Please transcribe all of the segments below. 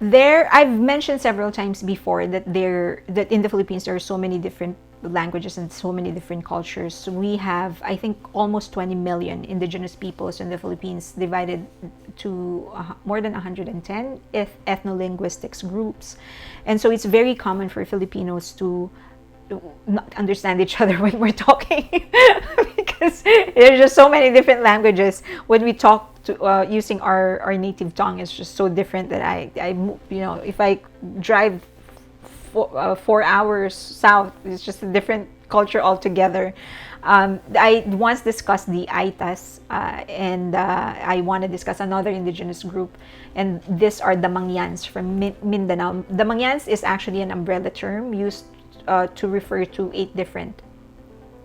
I've mentioned several times before that in the Philippines there are so many different languages and so many different cultures. We have, I think, almost 20 million indigenous peoples in the Philippines, divided to more than 110 ethno-linguistics groups. And so it's very common for Filipinos to not understand each other when we're talking because there's just so many different languages. When we talk to using our native tongue, is just so different that if I drive 4 hours south, it's just a different culture altogether. I once discussed the Aitas, and I want to discuss another indigenous group, and these are the Mangyans from Mindanao. The Mangyans is actually an umbrella term used to refer to 8 different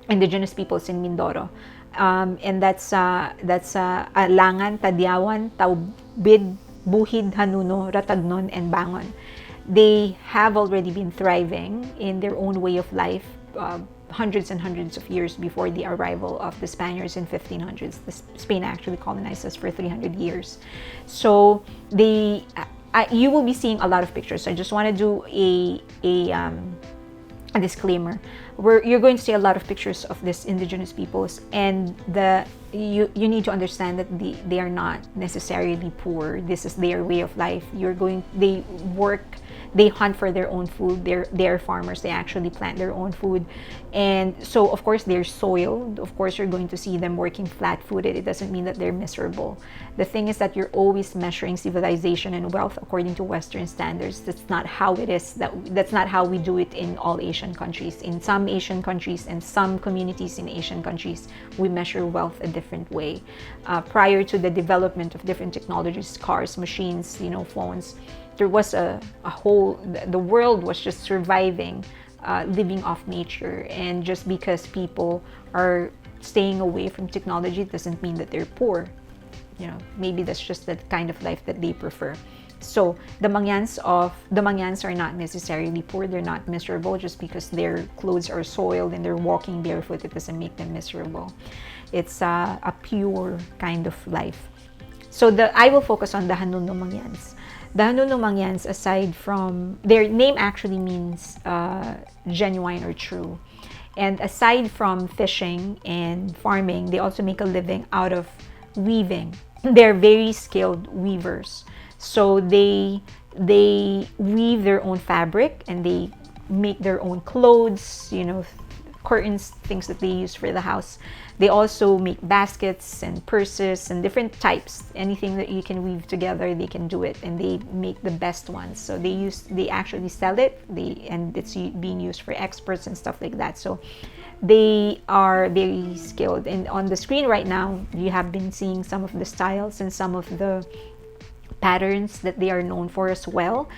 indigenous peoples in Mindoro. And that's Alangan, Tadyawan, Taubid, Buhid, Hanuno, Ratagnon, and Bangon. They have already been thriving in their own way of life hundreds and hundreds of years before the arrival of the Spaniards in 1500s. Spain actually colonized us for 300 years. So you will be seeing a lot of pictures. So I just want to do a disclaimer, where you're going to see a lot of pictures of these indigenous peoples, and you need to understand that they are not necessarily poor. This is their way of life. They work, they hunt for their own food. They're farmers. They actually plant their own food. And so of course they're soiled. Of course you're going to see them working flat-footed. It doesn't mean that they're miserable. The thing is that you're always measuring civilization and wealth according to Western standards. That's not how it is. That's not how we do it in all Asian countries. In some Asian countries and some communities in Asian countries, we measure wealth a different way. Prior to the development of different technologies, cars, machines, phones, there was the world was just surviving, living off nature. And just because people are staying away from technology doesn't mean that they're poor. Maybe that's just the kind of life that they prefer. So the Mangyans are not necessarily poor. They're not miserable. Just because their clothes are soiled and they're walking barefoot, it doesn't make them miserable. It's a pure kind of life. So I will focus on the Hanuno Mangyans. The Hanuno Mangyans, aside from their name, actually means genuine or true. And aside from fishing and farming, they also make a living out of weaving. They're very skilled weavers. So they weave their own fabric, and they make their own clothes, curtains, things that they use for the house. They also make baskets and purses and different types. Anything that you can weave together, they can do it, and they make the best ones. So they actually sell it, and it's being used for exports and stuff like that. So they are very skilled. And on the screen right now, you have been seeing some of the styles and some of the patterns that they are known for as well.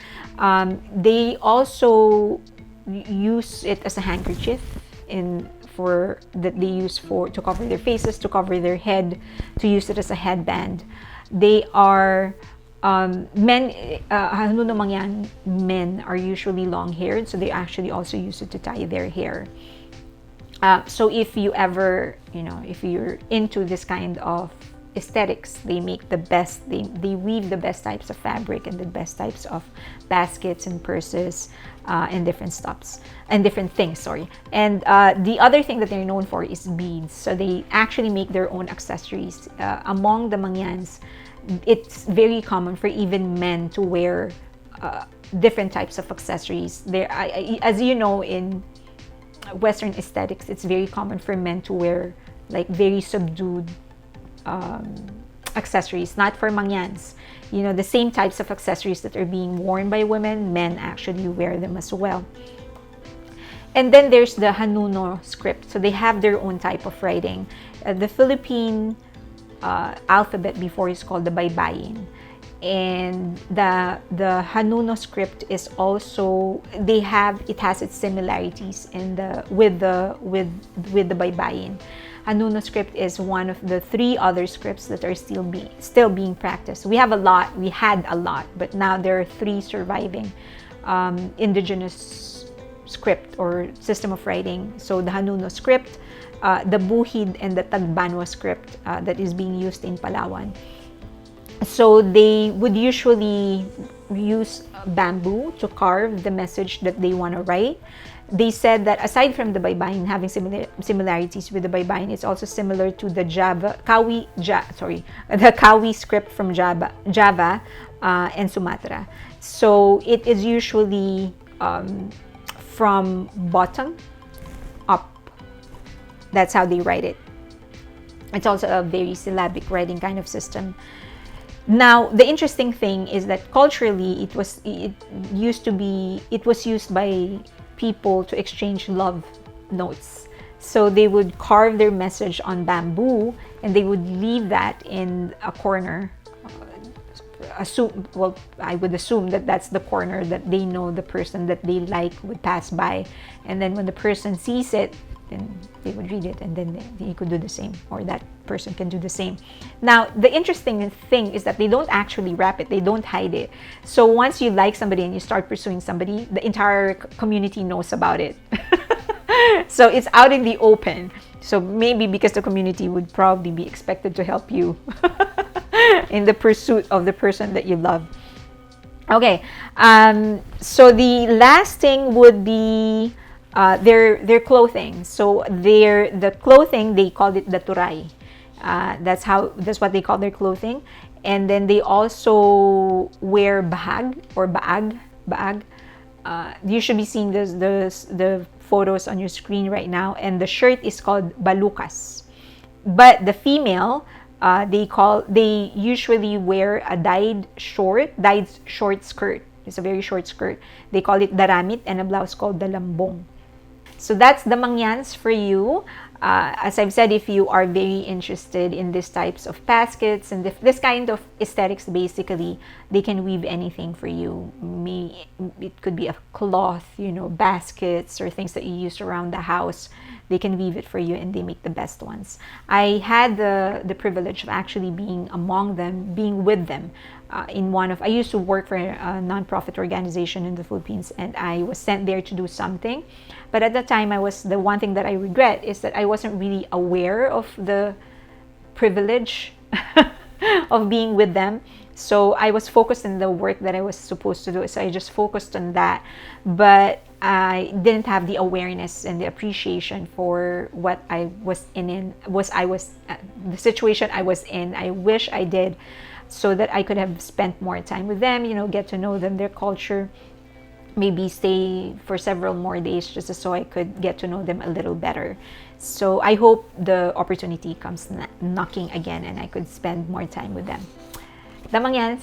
They also use it as a handkerchief that they use to cover their faces, to cover their head, to use it as a headband. They are men. Hanuno Mangyan men are usually long-haired, so they actually also use it to tie their hair. So if you ever, if you're into this kind of aesthetics, they make the best. They weave the best types of fabric and the best types of baskets and purses and different stuffs and different things. And the other thing that they're known for is beads. So they actually make their own accessories. Among the Mangyans, it's very common for even men to wear different types of accessories. As you know, in Western aesthetics, it's very common for men to wear like very subdued accessories. Not for Mangyans. The same types of accessories that are being worn by women, men actually wear them as well. And then there's the Hanuno script. So they have their own type of writing. The Philippine alphabet before is called the Baybayin. And the Hanuno script is also, it has its similarities with the Baybayin. Hanuno script is one of the 3 other scripts that are still being practiced. We had a lot, but now there are 3 surviving indigenous script or system of writing. So the Hanuno script, the Buhid, and the Tagbanwa script that is being used in Palawan. So they would usually use bamboo to carve the message that they want to write. They said that aside from the baybayin having similarities with the baybayin, it's also similar to the the Kawi script from Java and Sumatra. So it is usually from bottom up. That's how they write it. It's also a very syllabic writing kind of system. Now, the interesting thing is that culturally, it was used by people to exchange love notes. So they would carve their message on bamboo and they would leave that in a corner. I would assume that that's the corner that they know the person that they like would pass by, and then when the person sees it, then they would read it, and then they could do the same, or that person can do the same. Now, the interesting thing is that they don't actually wrap it, they don't hide it. So once you like somebody and you start pursuing somebody, the entire community knows about it. So it's out in the open. So maybe because the community would probably be expected to help you in the pursuit of the person that you love. Okay, so the last thing would be their clothing. So the clothing, they called it the turay. That's what they call their clothing. And then they also wear bahag or baag. You should be seeing the photos on your screen right now, and the shirt is called balukas. But the female, they usually wear a dyed short skirt. It's a very short skirt. They call it daramit, and a blouse called the lambong. So that's the Mangyans for you. As I've said, if you are very interested in these types of baskets and this kind of aesthetics, basically, they can weave anything for you. It could be a cloth, baskets or things that you use around the house. They can weave it for you, and they make the best ones. I had the privilege of actually being among them, being with them. I used to work for a nonprofit organization in the Philippines, and I was sent there to do something. But at the time, the one thing that I regret is that I wasn't really aware of the privilege of being with them. So I was focused on the work that I was supposed to do. So I just focused on that. But I didn't have the awareness and the appreciation for what I was the situation I was in. I wish I did, so that I could have spent more time with them, get to know them, their culture, maybe stay for several more days just so I could get to know them a little better. So I hope the opportunity comes knocking again and I could spend more time with them. The Mangyans.